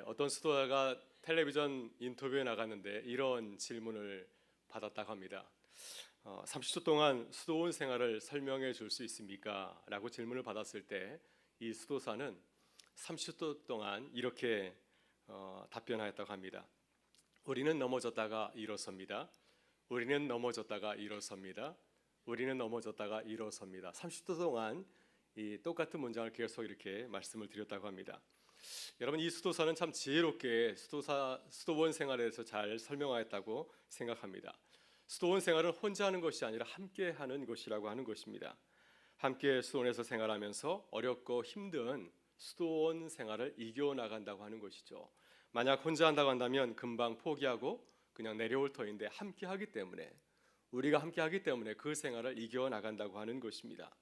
어떤 수도자가 텔레비전 인터뷰에 나갔는데 이런 질문을 받았다고 합니다. 30초 동안 수도원 생활을 설명해 줄 수 있습니까? 라고 질문을 받았을 때 이 수도사는 30초 동안 이렇게 답변하였다고 합니다. 우리는 넘어졌다가 일어섭니다. 우리는 넘어졌다가 일어섭니다. 우리는 넘어졌다가 일어섭니다. 30초 동안 이 똑같은 문장을 계속 이렇게 말씀을 드렸다고 합니다. 여러분, 이 수도사는 참 지혜롭게 수도원 생활에 대해서 잘 설명하였다고 생각합니다. 수도원 생활은 혼자 하는 것이 아니라 함께 하는 것이라고 하는 것입니다. 함께 수도원에서 생활하면서 어렵고 힘든 수도원 생활을 이겨나간다고 하는 것이죠. 만약 혼자 한다고 한다면 금방 포기하고 그냥 내려올 터인데 우리가 함께 하기 때문에 그 생활을 이겨나간다고 하는 것입니다.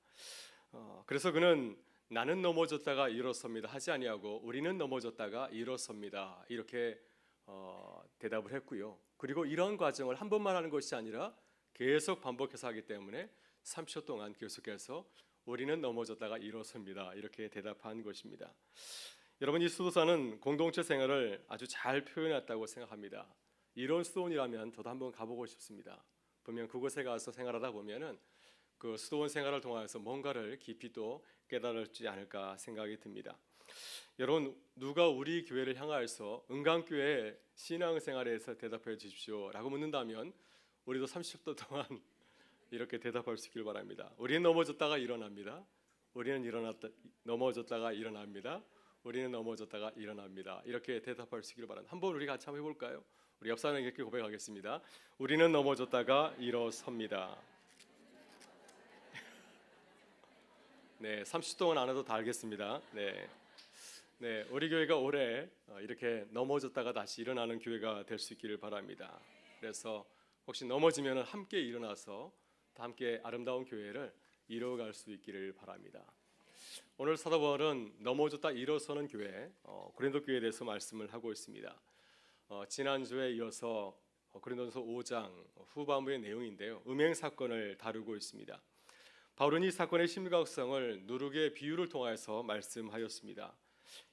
그래서 그는 나는 넘어졌다가 일어섭니다 하지 아니하고 우리는 넘어졌다가 일어섭니다 이렇게 대답을 했고요. 그리고 이런 과정을 한 번만 하는 것이 아니라 계속 반복해서 하기 때문에 30초 동안 계속해서 우리는 넘어졌다가 일어섭니다 이렇게 대답한 것입니다. 여러분, 이 수도사는 공동체 생활을 아주 잘 표현했다고 생각합니다. 이런 수도원이라면 저도 한번 가보고 싶습니다. 분명 그곳에 가서 생활하다 보면은 그 수도원 생활을 통해서 뭔가를 깊이 또 깨달을지 않을까 생각이 듭니다. 여러분, 누가 우리 교회를 향하여서 은강교회 신앙생활에서 대답해 주십시오 라고 묻는다면 우리도 30분 동안 이렇게 대답할 수 있길 바랍니다. 우리는 넘어졌다가 일어납니다. 우리는 넘어졌다가 일어납니다. 우리는 넘어졌다가 일어납니다. 이렇게 대답할 수 있길 바랍니다. 한번 우리 같이 한번 해볼까요? 우리 옆 사람에게 고백하겠습니다. 우리는 넘어졌다가 일어섭니다. 네, 30초 동안 안 해도 다 알겠습니다. 네, 우리 교회가 올해 이렇게 넘어졌다가 다시 일어나는 교회가 될 수 있기를 바랍니다. 그래서 혹시 넘어지면 함께 일어나서 다 함께 아름다운 교회를 이루어갈 수 있기를 바랍니다. 오늘 사도 바울은 넘어졌다 일어서는 교회, 고린도 교회에 대해서 말씀을 하고 있습니다. 지난주에 이어서 고린도전서 5장 후반부의 내용인데요, 음행 사건을 다루고 있습니다. 바울은 이 사건의 심각성을 누룩의 비유를 통해서 말씀하였습니다.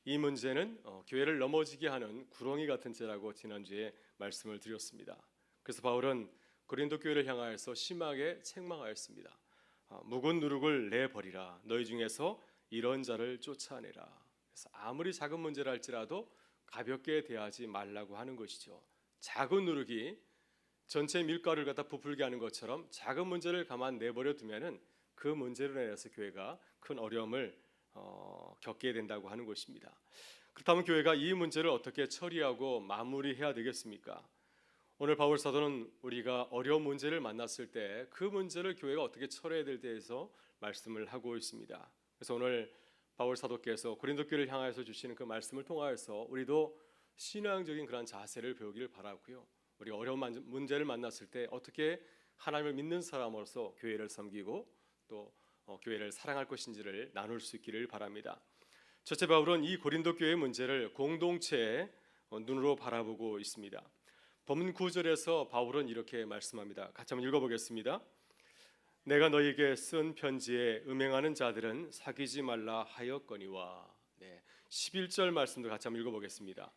이 문제는 교회를 넘어지게 하는 구렁이 같은 죄라고 지난주에 말씀을 드렸습니다. 그래서 바울은 고린도 교회를 향하여서 심하게 책망하였습니다. 묵은 누룩을 내버리라. 너희 중에서 이런 자를 쫓아내라. 그래서 아무리 작은 문제라 할지라도 가볍게 대하지 말라고 하는 것이죠. 작은 누룩이 전체 밀가루를 갖다 부풀게 하는 것처럼 작은 문제를 가만 내버려 두면은 그 문제로 인해서 교회가 큰 어려움을 겪게 된다고 하는 것입니다. 그렇다면 교회가 이 문제를 어떻게 처리하고 마무리해야 되겠습니까? 오늘 바울 사도는 우리가 어려운 문제를 만났을 때 그 문제를 교회가 어떻게 처리해야 될 때에서 말씀을 하고 있습니다. 그래서 오늘 바울 사도께서 고린도 교회를 향하여서 주시는 그 말씀을 통하여서 우리도 신앙적인 그런 자세를 배우기를 바라고요. 우리 어려운 문제를 만났을 때 어떻게 하나님을 믿는 사람으로서 교회를 섬기고 또 교회를 사랑할 것인지를 나눌 수 있기를 바랍니다. 첫째, 바울은 이 고린도 교회의 문제를 공동체의 눈으로 바라보고 있습니다. 본문 9절에서 바울은 이렇게 말씀합니다. 같이 한번 읽어보겠습니다. 내가 너희에게 쓴 편지에 음행하는 자들은 사귀지 말라 하였거니와. 11절 말씀도 같이 한번 읽어보겠습니다.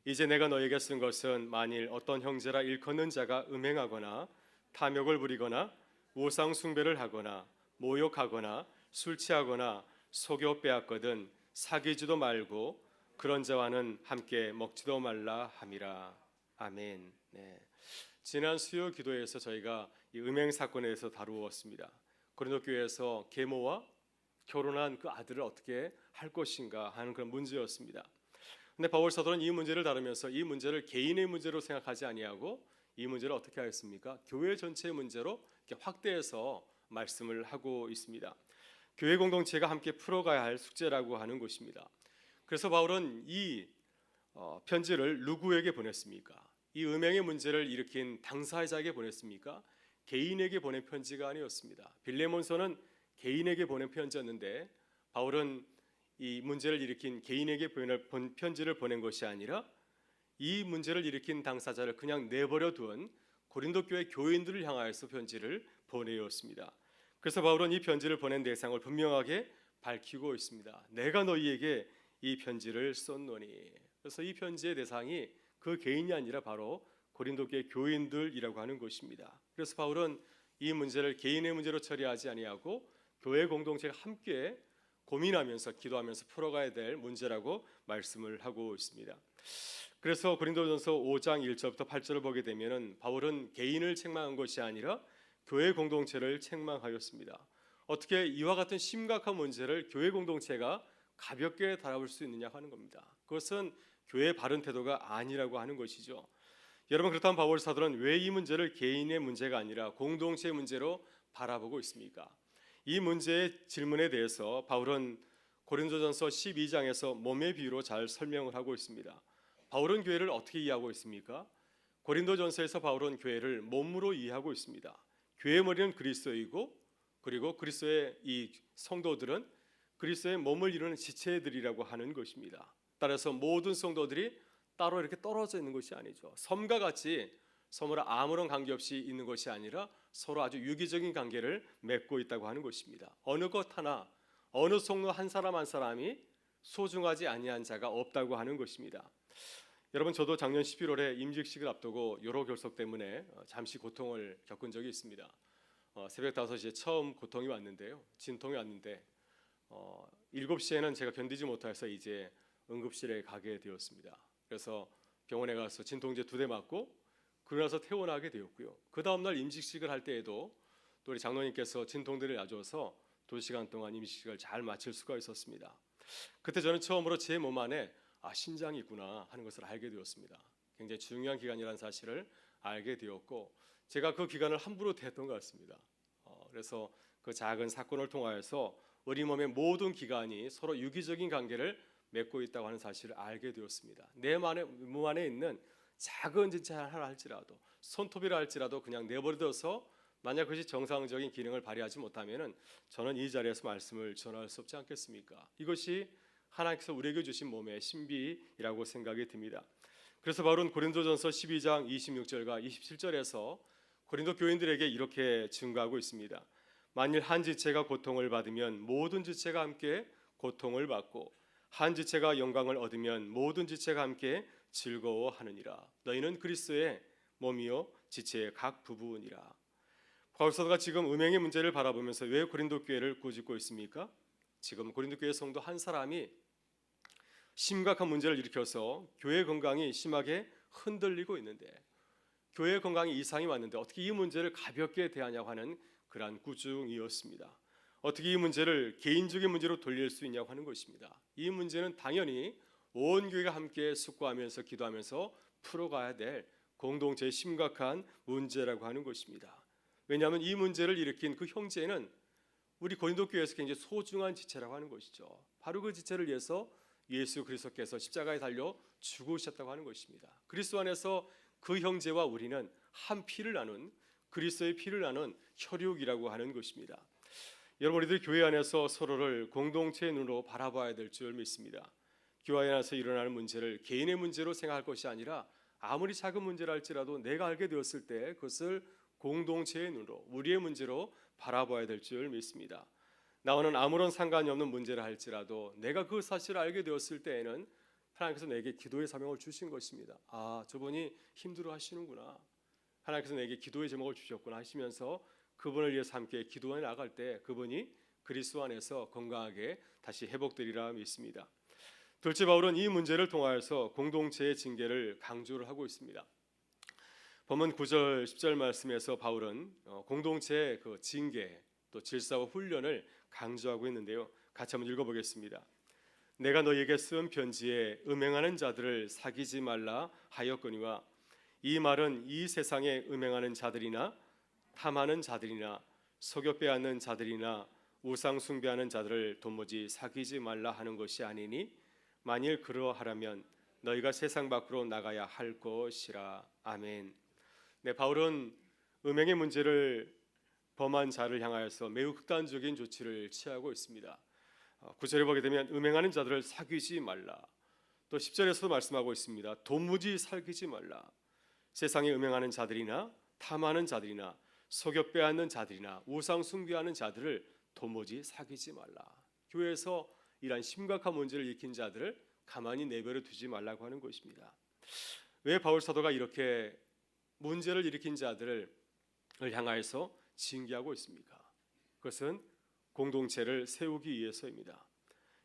이제 내가 너희에게 쓴 것은 만일 어떤 형제라 일컫는 자가 음행하거나 탐욕을 부리거나 우상 숭배를 하거나 모욕하거나 술 취하거나 속여 빼앗거든 사귀지도 말고 그런 자와는 함께 먹지도 말라 함이라. 아멘. 지난 수요 기도에서 저희가 이 음행 사건에 대해서 다루었습니다. 고린도 교회에서 계모와 결혼한 그 아들을 어떻게 할 것인가 하는 그런 문제였습니다. 근데 바울 사도는 이 문제를 다루면서 이 문제를 개인의 문제로 생각하지 아니하고 이 문제를 어떻게 하였습니까? 교회 전체의 문제로 이렇게 확대해서 말씀을 하고 있습니다. 교회 공동체가 함께 풀어가야 할 숙제라고 하는 것입니다. 그래서 바울은 이 편지를 누구에게 보냈습니까? 이 음행의 문제를 일으킨 당사자에게 보냈습니까? 개인에게 보낸 편지가 아니었습니다. 빌레몬서는 개인에게 보낸 편지였는데 바울은 이 문제를 일으킨 개인에게 편지를 보낸 것이 아니라 이 문제를 일으킨 당사자를 그냥 내버려 둔 고린도 교회 교인들을 향하여서 편지를 보내었습니다. 그래서 바울은 이 편지를 보낸 대상을 분명하게 밝히고 있습니다. 내가 너희에게 이 편지를 썼노니. 그래서 이 편지의 대상이 그 개인이 아니라 바로 고린도 교회 교인들이라고 하는 것입니다. 그래서 바울은 이 문제를 개인의 문제로 처리하지 아니하고 교회 공동체가 함께 고민하면서 기도하면서 풀어가야 될 문제라고 말씀을 하고 있습니다. 그래서 고린도전서 5장 1절부터 8절을 보게 되면은 바울은 개인을 책망한 것이 아니라 교회 공동체를 책망하였습니다. 어떻게 이와 같은 심각한 문제를 교회 공동체가 가볍게 다뤄볼 수 있느냐 하는 겁니다. 그것은 교회의 바른 태도가 아니라고 하는 것이죠. 여러분, 그렇다면 바울 사도는 왜 이 문제를 개인의 문제가 아니라 공동체의 문제로 바라보고 있습니까? 이 문제의 질문에 대해서 바울은 고린도전서 12장에서 몸의 비유로 잘 설명을 하고 있습니다. 바울은 교회를 어떻게 이해하고 있습니까? 고린도전서에서 바울은 교회를 몸으로 이해하고 있습니다. 교회의 머리는 그리스도이고 그리고 그리스도의 이 성도들은 그리스도의 몸을 이루는 지체들이라고 하는 것입니다. 따라서 모든 성도들이 따로 이렇게 떨어져 있는 것이 아니죠. 섬과 같이 서로 아무런 관계없이 있는 것이 아니라 서로 아주 유기적인 관계를 맺고 있다고 하는 것입니다. 어느 것 하나, 어느 성도 한 사람 한 사람이 소중하지 아니한 자가 없다고 하는 것입니다. 여러분, 저도 작년 11월에 임직식을 앞두고 여러 결석 때문에 잠시 고통을 겪은 적이 있습니다. 새벽 5시에 처음 고통이 왔는데요. 진통이 왔는데 7시에는 제가 견디지 못해서 이제 응급실에 가게 되었습니다. 그래서 병원에 가서 진통제 2대 맞고 그러나서 퇴원하게 되었고요. 그 다음날 임직식을 할 때에도 또 우리 장로님께서 진통제를 놔줘서 2시간 동안 임직식을 잘 마칠 수가 있었습니다. 그때 저는 처음으로 제 몸 안에 신장이 있구나 하는 것을 알게 되었습니다. 굉장히 중요한 기간이라는 사실을 알게 되었고 제가 그 기간을 함부로 대했던 것 같습니다. 그래서 그 작은 사건을 통하여서 우리 몸의 모든 기관이 서로 유기적인 관계를 맺고 있다고 하는 사실을 알게 되었습니다. 내 몸 안에 있는 작은 지체 하나 할지라도 손톱이라 할지라도 그냥 내버려둬서 만약 그것이 정상적인 기능을 발휘하지 못하면은 저는 이 자리에서 말씀을 전할 수 없지 않겠습니까? 이것이 하나님께서 우리에게 주신 몸의 신비라고 생각이 듭니다. 그래서 바울은 고린도전서 12장 26절과 27절에서 고린도 교인들에게 이렇게 증거하고 있습니다. 만일 한 지체가 고통을 받으면 모든 지체가 함께 고통을 받고 한 지체가 영광을 얻으면 모든 지체가 함께 즐거워하느니라. 너희는 그리스도의 몸이요 지체의 각 부분이라. 바울 사도가 지금 음행의 문제를 바라보면서 왜 고린도 교회를 꾸짖고 있습니까? 지금 고린도 교회 성도 한 사람이 심각한 문제를 일으켜서 교회 건강이 심하게 흔들리고 있는데 교회 건강에 이상이 왔는데 어떻게 이 문제를 가볍게 대하냐고 하는 그러한 꾸중이었습니다. 어떻게 이 문제를 개인적인 문제로 돌릴 수 있냐고 하는 것입니다. 이 문제는 당연히 온 교회가 함께 숙고하면서 기도하면서 풀어가야 될 공동체의 심각한 문제라고 하는 것입니다. 왜냐하면 이 문제를 일으킨 그 형제는 우리 고린도 교회에서 굉장히 소중한 지체라고 하는 것이죠. 바로 그 지체를 위해서 예수 그리스도께서 십자가에 달려 죽으셨다고 하는 것입니다. 그리스도 안에서 그 형제와 우리는 한 피를 나눈 그리스도의 피를 나눈 혈육이라고 하는 것입니다. 여러분, 우리들 교회 안에서 서로를 공동체의 눈으로 바라봐야 될 줄 믿습니다. 교회 안에서 일어나는 문제를 개인의 문제로 생각할 것이 아니라 아무리 작은 문제라 할지라도 내가 알게 되었을 때 그것을 공동체의 눈으로 우리의 문제로 바라봐야 될 줄 믿습니다. 나와는 아무런 상관이 없는 문제라 할지라도 내가 그 사실을 알게 되었을 때에는 하나님께서 내게 기도의 사명을 주신 것입니다. 저분이 힘들어 하시는구나. 하나님께서 내게 기도의 제목을 주셨구나 하시면서 그분을 위해서 함께 기도해 나갈 때 그분이 그리스도 안에서 건강하게 다시 회복되리라 믿습니다. 둘째, 바울은 이 문제를 통하여서 공동체의 징계를 강조를 하고 있습니다. 본문 9절 10절 말씀에서 바울은 공동체의 그 징계 또 질서와 훈련을 강조하고 있는데요. 같이 한번 읽어보겠습니다. 내가 너희에게 쓴 편지에 음행하는 자들을 사귀지 말라 하였거니와 이 말은 이 세상에 음행하는 자들이나 탐하는 자들이나 속여 빼앗는 자들이나 우상 숭배하는 자들을 도무지 사귀지 말라 하는 것이 아니니 만일 그러하라면 너희가 세상 밖으로 나가야 할 것이라. 아멘. 네, 바울은 음행의 문제를 범한 자를 향하여서 매우 극단적인 조치를 취하고 있습니다. 9절에 보게 되면 음행하는 자들을 사귀지 말라. 또 10절에서도 말씀하고 있습니다. 도무지 사귀지 말라. 세상에 음행하는 자들이나 탐하는 자들이나 속여 빼앗는 자들이나 우상 숭배하는 자들을 도무지 사귀지 말라. 교회에서 이러한 심각한 문제를 일으킨 자들을 가만히 내버려 두지 말라고 하는 것입니다. 왜 바울 사도가 이렇게 문제를 일으킨 자들을 향하여서 징계하고 있습니까? 그것은 공동체를 세우기 위해서입니다.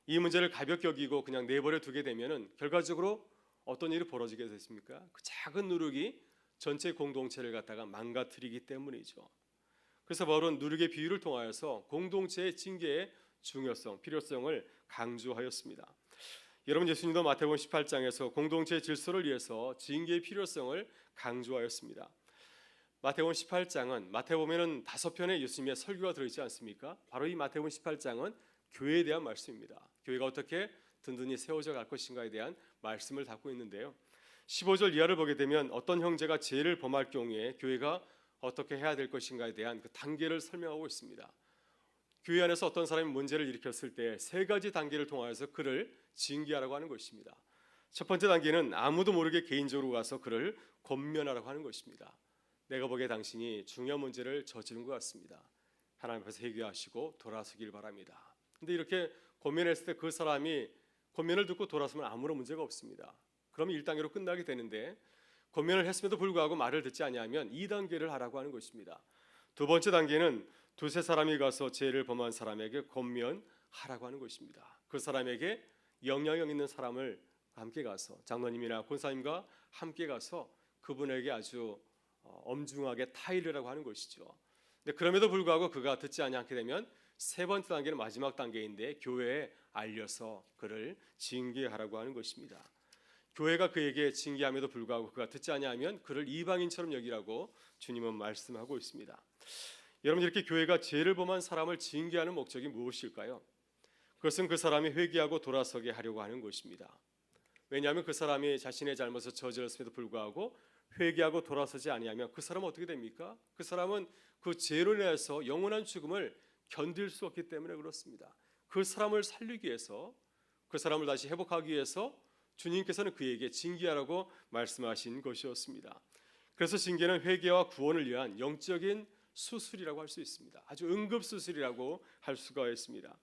이 문제를 가볍게 여기고 그냥 내버려 두게 되면은 결과적으로 어떤 일이 벌어지게 됐습니까? 그 작은 누룩이 전체 공동체를 갖다가 망가뜨리기 때문이죠. 그래서 바울은 누룩의 비유를 통하여서 공동체의 징계의 중요성, 필요성을 강조하였습니다. 여러분, 예수님도 마태복음 18장에서 공동체의 질서를 위해서 징계의 필요성을 강조하였습니다. 마태복음 18장은 마태복음에는 5편의 예수님의 설교가 들어있지 않습니까? 바로 이 마태복음 18장은 교회에 대한 말씀입니다. 교회가 어떻게 든든히 세워져 갈 것인가에 대한 말씀을 담고 있는데요. 15절 이하를 보게 되면 어떤 형제가 죄를 범할 경우에 교회가 어떻게 해야 될 것인가에 대한 그 단계를 설명하고 있습니다. 교회 안에서 어떤 사람이 문제를 일으켰을 때 3가지 단계를 통하여서 그를 징계하라고 하는 것입니다. 첫 번째 단계는 아무도 모르게 개인적으로 가서 그를 권면하라고 하는 것입니다. 내가 보기에 당신이 중요한 문제를 저지른 것 같습니다. 하나님 앞에서 회개하시고 돌아서길 바랍니다. 근데 이렇게 권면했을 때 그 사람이 권면을 듣고 돌아서면 아무런 문제가 없습니다. 그러면 1단계로 끝나게 되는데 권면을 했음에도 불구하고 말을 듣지 아니하면 2단계를 하라고 하는 것입니다. 두 번째 단계는 2-3 사람이 가서 죄를 범한 사람에게 권면하라고 하는 것입니다. 그 사람에게 영향력 있는 사람을 함께 가서 장로님이나 권사님과 함께 가서 그분에게 아주 엄중하게 타이르라고 하는 것이죠. 근데 그럼에도 불구하고 그가 듣지 않게 되면 3번째 단계는 마지막 단계인데 교회에 알려서 그를 징계하라고 하는 것입니다. 교회가 그에게 징계함에도 불구하고 그가 듣지 아니하면 그를 이방인처럼 여기라고 주님은 말씀하고 있습니다. 여러분, 이렇게 교회가 죄를 범한 사람을 징계하는 목적이 무엇일까요? 그것은 그 사람이 회개하고 돌아서게 하려고 하는 것입니다. 왜냐하면 그 사람이 자신의 잘못을 저질렀음에도 불구하고 회개하고 돌아서지 아니하면 그 사람은 어떻게 됩니까? 그 사람은 그 죄로 인해서 영원한 죽음을 견딜 수 없기 때문에 그렇습니다. 그 사람을 살리기 위해서, 그 사람을 다시 회복하기 위해서 주님께서는 그에게 징계하라고 말씀하신 것이었습니다. 그래서 징계는 회개와 구원을 위한 영적인 수술이라고 할 수 있습니다. 아주 응급수술이라고 할 수가 있습니다.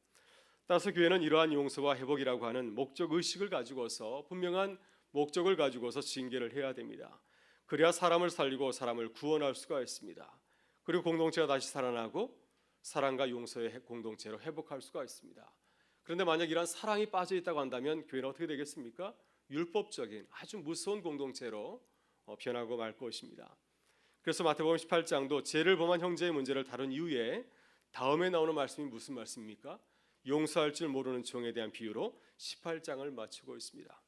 따라서 교회는 이러한 용서와 회복이라고 하는 목적 의식을 가지고서 분명한 목적을 가지고서 징계를 해야 됩니다. 그래야 사람을 살리고 사람을 구원할 수가 있습니다. 그리고 공동체가 다시 살아나고 사랑과 용서의 공동체로 회복할 수가 있습니다. 그런데 만약 이러한 사랑이 빠져 있다고 한다면 교회는 어떻게 되겠습니까? 율법적인 아주 무서운 공동체로 변하고 말 것입니다. 그래서 마태복음 18장도 죄를 범한 형제의 문제를 다룬 이후에 다음에 나오는 말씀이 무슨 말씀입니까? 용서할 줄 모르는 종에 대한 비유로 18장을 마치고 있습니다.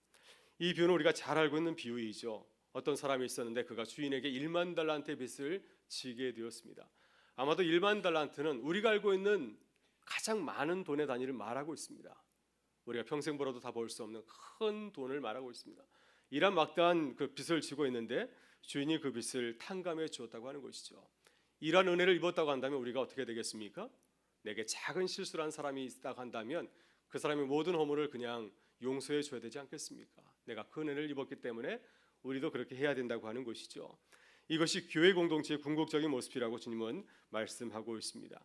이 비유는 우리가 잘 알고 있는 비유이죠. 어떤 사람이 있었는데 그가 주인에게 1만 달란트의 빚을 지게 되었습니다. 아마도 1만 달란트는 우리가 알고 있는 가장 많은 돈의 단위를 말하고 있습니다. 우리가 평생 벌어도 다 벌 수 없는 큰 돈을 말하고 있습니다. 이런 막대한 그 빚을 지고 있는데 주인이 그 빚을 탕감해 주었다고 하는 것이죠. 이러한 은혜를 입었다고 한다면 우리가 어떻게 되겠습니까? 내게 작은 실수를 한 사람이 있다고 한다면 그 사람의 모든 허물을 그냥 용서해 줘야 되지 않겠습니까? 내가 그 은혜를 입었기 때문에 우리도 그렇게 해야 된다고 하는 것이죠. 이것이 교회 공동체의 궁극적인 모습이라고 주님은 말씀하고 있습니다.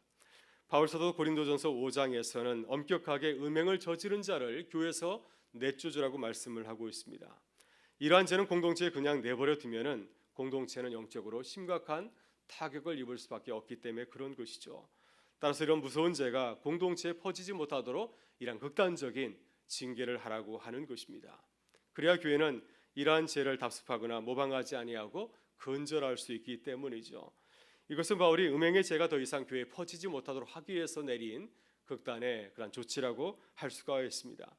바울 사도 고린도전서 5장에서는 엄격하게 음행을 저지른 자를 교회에서 내쫓으라고 말씀을 하고 있습니다. 이러한 죄는 공동체에 그냥 내버려 두면은 공동체는 영적으로 심각한 타격을 입을 수밖에 없기 때문에 그런 것이죠. 따라서 이런 무서운 죄가 공동체에 퍼지지 못하도록 이런 극단적인 징계를 하라고 하는 것입니다. 그래야 교회는 이러한 죄를 답습하거나 모방하지 아니하고 근절할 수 있기 때문이죠. 이것은 바울이 음행의 죄가 더 이상 교회에 퍼지지 못하도록 하기 위해서 내린 극단의 그런 조치라고 할 수가 있습니다.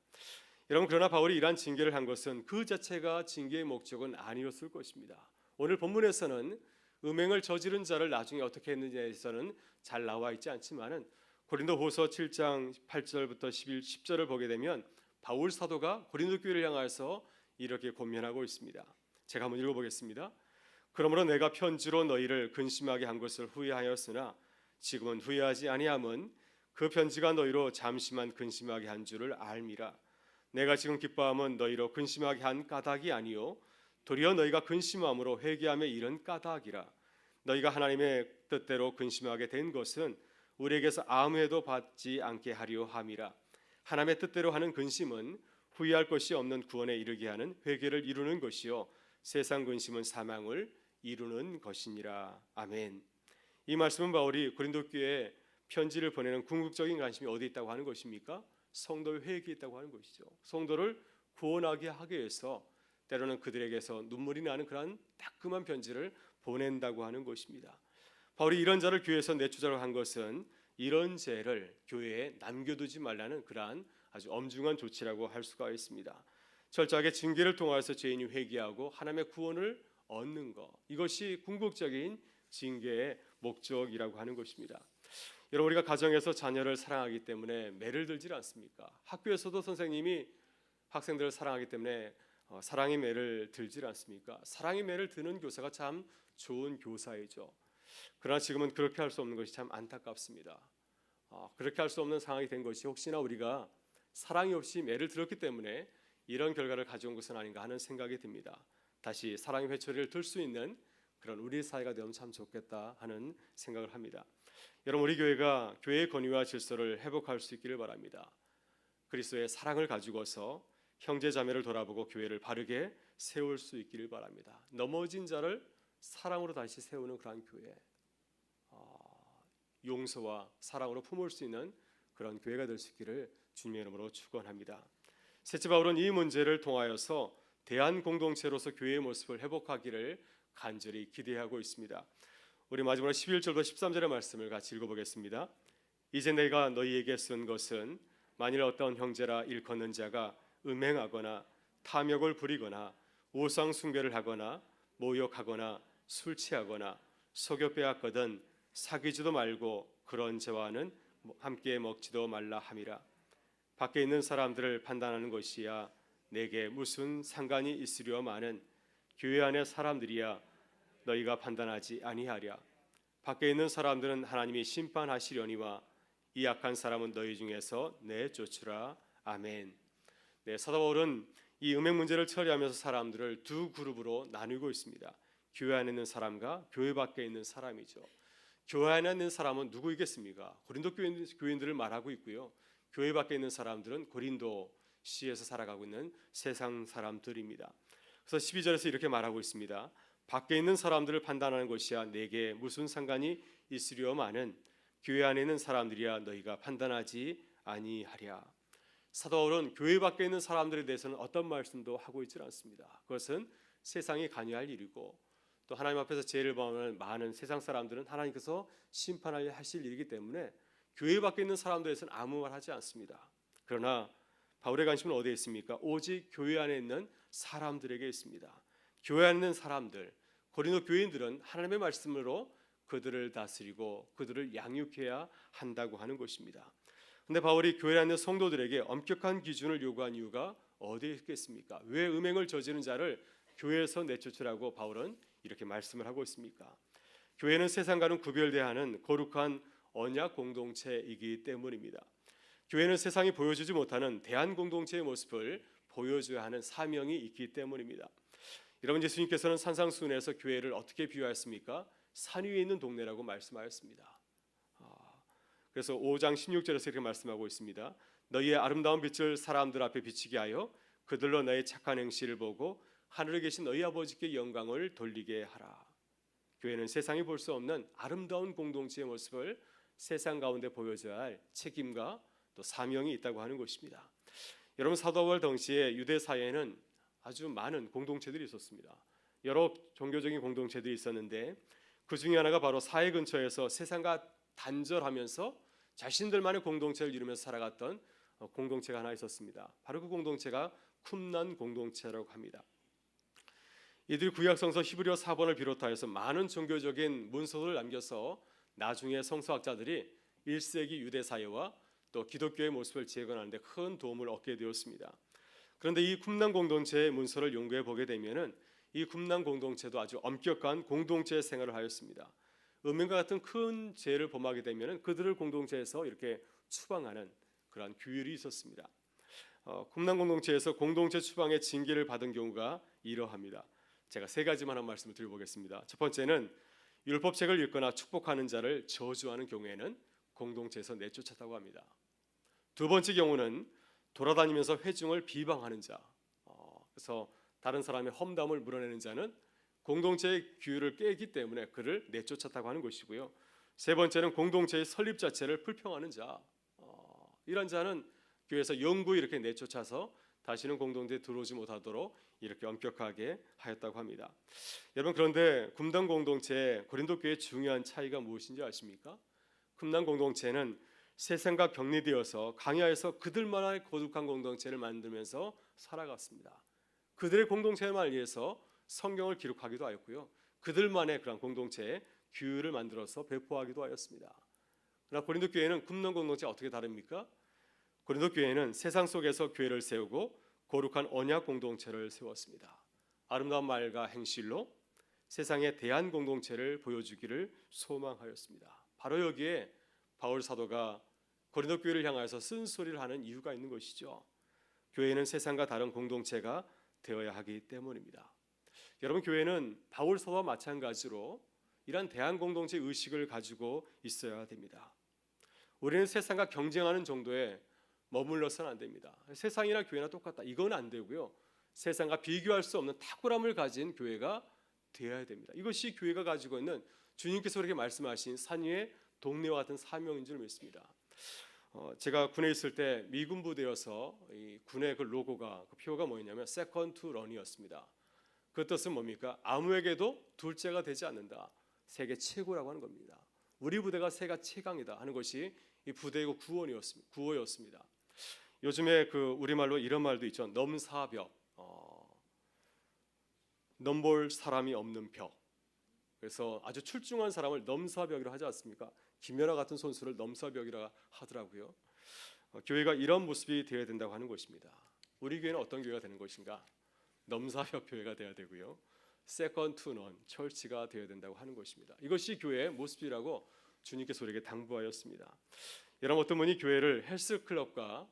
여러분, 그러나 바울이 이러한 징계를 한 것은 그 자체가 징계의 목적은 아니었을 것입니다. 오늘 본문에서는 음행을 저지른 자를 나중에 어떻게 했는지에서는 잘 나와 있지 않지만은 고린도후서 7장 8절부터 10절을 보게 되면 바울 사도가 고린도 교회를 향하여서 이렇게 권면하고 있습니다. 제가 한번 읽어보겠습니다. 그러므로 내가 편지로 너희를 근심하게 한 것을 후회하였으나 지금은 후회하지 아니함은 그 편지가 너희로 잠시만 근심하게 한 줄을 알미라. 내가 지금 기뻐함은 너희로 근심하게 한 까닭이 아니요 도리어 너희가 근심함으로 회개함에 이른 까닭이라. 너희가 하나님의 뜻대로 근심하게 된 것은 우리에게서 아무 해도 받지 않게 하려 함이라. 하나님의 뜻대로 하는 근심은 후회할 것이 없는 구원에 이르게 하는 회개를 이루는 것이요 세상 근심은 사망을 이루는 것이니라. 아멘. 이 말씀은 바울이 고린도 교회에 편지를 보내는 궁극적인 관심이 어디 있다고 하는 것입니까? 성도의 회개에 있다고 하는 것이죠. 성도를 구원하게 하기 위해서 때로는 그들에게서 눈물이 나는 그러한 따끔한 편지를 보낸다고 하는 것입니다. 바울이 이런 자를 교회에서 내쫓으라고 한 것은 이런 죄를 교회에 남겨두지 말라는 그러한 아주 엄중한 조치라고 할 수가 있습니다. 철저하게 징계를 통하여서 죄인이 회개하고 하나님의 구원을 얻는 것, 이것이 궁극적인 징계의 목적이라고 하는 것입니다. 여러분, 우리가 가정에서 자녀를 사랑하기 때문에 매를 들지 않습니까? 학교에서도 선생님이 학생들을 사랑하기 때문에 사랑의 매를 들지 않습니까? 사랑의 매를 드는 교사가 참 좋은 교사이죠. 그러나 지금은 그렇게 할 수 없는 것이 참 안타깝습니다. 그렇게 할 수 없는 상황이 된 것이 혹시나 우리가 사랑이 없이 매를 들었기 때문에 이런 결과를 가져온 것은 아닌가 하는 생각이 듭니다. 다시 사랑의 회초리를 들 수 있는 그런 우리 사회가 되면 참 좋겠다 하는 생각을 합니다. 여러분, 우리 교회가 교회의 권위와 질서를 회복할 수 있기를 바랍니다. 그리스도의 사랑을 가지고서 형제 자매를 돌아보고 교회를 바르게 세울 수 있기를 바랍니다. 넘어진 자를 사랑으로 다시 세우는 그런 교회, 용서와 사랑으로 품을 수 있는 그런 교회가 될 수 있기를 주님의 이름으로 축원합니다. 셋째, 바울은 이 문제를 통하여서 대한 공동체로서 교회의 모습을 회복하기를 간절히 기대하고 있습니다. 우리 마지막으로 11절부터 13절의 말씀을 같이 읽어보겠습니다. 이제 내가 너희에게 쓴 것은 만일 어떤 형제라 일컫는 자가 음행하거나 탐욕을 부리거나 우상 숭배를 하거나 모욕하거나 술 취하거나 속여 빼앗거든 사귀지도 말고 그런 죄와는 함께 먹지도 말라 함이라. 밖에 있는 사람들을 판단하는 것이야 내게 무슨 상관이 있으려마는 교회 안의 사람들이야 너희가 판단하지 아니하랴. 밖에 있는 사람들은 하나님이 심판하시려니와 이 악한 사람은 너희 중에서 내쫓으라. 아멘. 네, 사도 바울은 이 음행 문제를 처리하면서 사람들을 두 그룹으로 나누고 있습니다. 교회 안에 있는 사람과 교회 밖에 있는 사람이죠. 교회 안에 있는 사람은 누구이겠습니까? 고린도 교인들을 말하고 있고요. 교회 밖에 있는 사람들은 고린도시에서 살아가고 있는 세상 사람들입니다. 그래서 12절에서 이렇게 말하고 있습니다. 밖에 있는 사람들을 판단하는 것이야 내게 무슨 상관이 있으려마는 교회 안에 있는 사람들이야 너희가 판단하지 아니하랴. 사도 바울은 교회 밖에 있는 사람들에 대해서는 어떤 말씀도 하고 있지 않습니다. 그것은 세상이 관여할 일이고 또 하나님 앞에서 죄를 범하는 많은 세상 사람들은 하나님께서 심판하실 일이기 때문에 교회 밖에 있는 사람들에서는 아무 말 하지 않습니다. 그러나 바울의 관심은 어디에 있습니까? 오직 교회 안에 있는 사람들에게 있습니다. 교회 안에 있는 사람들, 고린도 교인들은 하나님의 말씀으로 그들을 다스리고 그들을 양육해야 한다고 하는 것입니다. 그런데 바울이 교회 안에 있는 성도들에게 엄격한 기준을 요구한 이유가 어디에 있겠습니까? 왜 음행을 저지른 자를 교회에서 내쫓으라고 바울은 이렇게 말씀을 하고 있습니까? 교회는 세상과는 구별돼야 하는 거룩한 언약 공동체이기 때문입니다. 교회는 세상이 보여주지 못하는 대한 공동체의 모습을 보여줘야 하는 사명이 있기 때문입니다. 여러분, 예수님께서는 산상수훈에서 교회를 어떻게 비유하였습니까? 산 위에 있는 동네라고 말씀하였습니다. 그래서 5장 16절에서 이렇게 말씀하고 있습니다. 너희의 아름다운 빛을 사람들 앞에 비치게 하여 그들로 너희 착한 행실을 보고 하늘에 계신 너희 아버지께 영광을 돌리게 하라. 교회는 세상이 볼 수 없는 아름다운 공동체의 모습을 세상 가운데 보여줘야 할 책임과 또 사명이 있다고 하는 것입니다. 여러분, 사도 바울 당시에 유대 사회에는 아주 많은 공동체들이 있었습니다. 여러 종교적인 공동체들이 있었는데 그 중에 하나가 바로 사회 근처에서 세상과 단절하면서 자신들만의 공동체를 이루면서 살아갔던 공동체가 하나 있었습니다. 바로 그 공동체가 쿰난 공동체라고 합니다. 이들이 구약성서 히브리어 4번을 비롯하여서 많은 종교적인 문서를 남겨서 나중에 성서학자들이 1세기 유대 사회와 또 기독교의 모습을 재건하는 데 큰 도움을 얻게 되었습니다. 그런데 이 쿰난 공동체의 문서를 연구해 보게 되면은 이 쿰난 공동체도 아주 엄격한 공동체 생활을 하였습니다. 음행과 같은 큰 죄를 범하게 되면은 그들을 공동체에서 이렇게 추방하는 그러한 규율이 있었습니다. 쿰난 공동체에서 공동체 추방의 징계를 받은 경우가 이러합니다. 제가 세 가지만 한 말씀을 드려보겠습니다. 첫 번째는 율법책을 읽거나 축복하는 자를 저주하는 경우에는 공동체에서 내쫓았다고 합니다. 두 번째 경우는 돌아다니면서 회중을 비방하는 자, 그래서 다른 사람의 험담을 물어내는 자는 공동체의 규율을 깨기 때문에 그를 내쫓았다고 하는 것이고요. 세 번째는 공동체의 설립 자체를 불평하는 자, 이런 자는 교회에서 영구히 이렇게 내쫓아서 다시는 공동체에 들어오지 못하도록 이렇게 엄격하게 하였다고 합니다. 여러분, 그런데 금단 공동체의 고린도 교회의 중요한 차이가 무엇인지 아십니까? 금단 공동체는 세상과 격리되어서 강야에서 그들만의 거룩한 공동체를 만들면서 살아갔습니다. 그들의 공동체만 위해서 성경을 기록하기도 하였고요. 그들만의 그런 공동체의 규율을 만들어서 배포하기도 하였습니다. 그러나 고린도 교회는 금단 공동체가 어떻게 다릅니까? 고린도 교회는 세상 속에서 교회를 세우고 거룩한 언약 공동체를 세웠습니다. 아름다운 말과 행실로 세상에 대한 공동체를 보여주기를 소망하였습니다. 바로 여기에 바울 사도가 고린도 교회를 향하여서 쓴소리를 하는 이유가 있는 것이죠. 교회는 세상과 다른 공동체가 되어야 하기 때문입니다. 여러분, 교회는 바울 사도와 마찬가지로 이러한 대한 공동체 의식을 가지고 있어야 됩니다. 우리는 세상과 경쟁하는 정도에 머물러서는 안 됩니다. 세상이나 교회나 똑같다, 이건 안 되고요. 세상과 비교할 수 없는 탁월함을 가진 교회가 되어야 됩니다. 이것이 교회가 가지고 있는 주님께서 그렇게 말씀하신 산 위의 동네와 같은 사명인 줄 믿습니다. 제가 군에 있을 때 미군 부대여서 이 군의 그 로고가, 그 표가 뭐였냐면 세컨드 투 런이었습니다. 그 뜻은 뭡니까? 아무에게도 둘째가 되지 않는다. 세계 최고라고 하는 겁니다. 우리 부대가 세계 최강이다 하는 것이 이 부대의 구호였습니다. 요즘에 그 우리말로 이런 말도 있죠. 넘사벽, 넘볼 사람이 없는 벽. 그래서 아주 출중한 사람을 넘사벽이라고 하지 않습니까? 김연아 같은 선수를 넘사벽이라 하더라고요. 교회가 이런 모습이 되어야 된다고 하는 것입니다. 우리 교회는 어떤 교회가 되는 것인가? 넘사벽 교회가 되어야 되고요. 세컨드 투 넌 철치가 되어야 된다고 하는 것입니다. 이것이 교회의 모습이라고 주님께서 우리에게 당부하였습니다. 여러분, 어떤 분이 교회를 헬스클럽과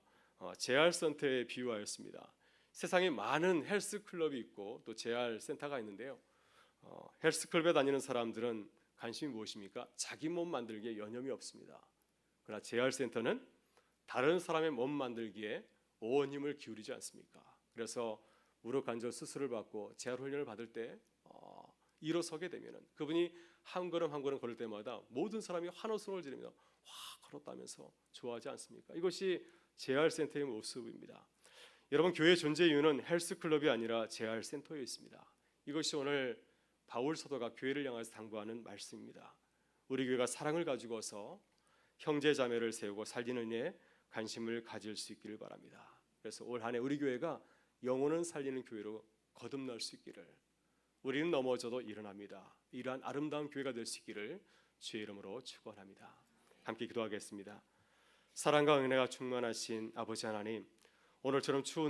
재활센터에 비유하였습니다. 세상에 많은 헬스클럽이 있고 또 재활센터가 있는데요. 헬스클럽에 다니는 사람들은 관심이 무엇입니까? 자기 몸 만들기에 여념이 없습니다. 그러나 재활센터는 다른 사람의 몸 만들기에 온 힘을 기울이지 않습니까? 그래서 무릎 관절 수술을 받고 재활훈련을 받을 때 일어서게 되면은 그분이 한 걸음 한 걸음 걸을 때마다 모든 사람이 환호성을 지르며 와, 걸었다면서 좋아하지 않습니까? 이것이 재활센터의 모습입니다. 여러분, 교회의 존재 이유는 헬스클럽이 아니라 재활센터에 있습니다. 이것이 오늘 바울 사도가 교회를 향해서 당부하는 말씀입니다. 우리 교회가 사랑을 가지고서 형제 자매를 세우고 살리는 일에 관심을 가질 수 있기를 바랍니다. 그래서 올 한 해 우리 교회가 영혼은 살리는 교회로 거듭날 수 있기를, 우리는 넘어져도 일어납니다, 이러한 아름다운 교회가 될 수 있기를 주의 이름으로 축원합니다. 함께 기도하겠습니다. 사랑과 은혜가 충만하신 아버지 하나님, 오늘처럼 추운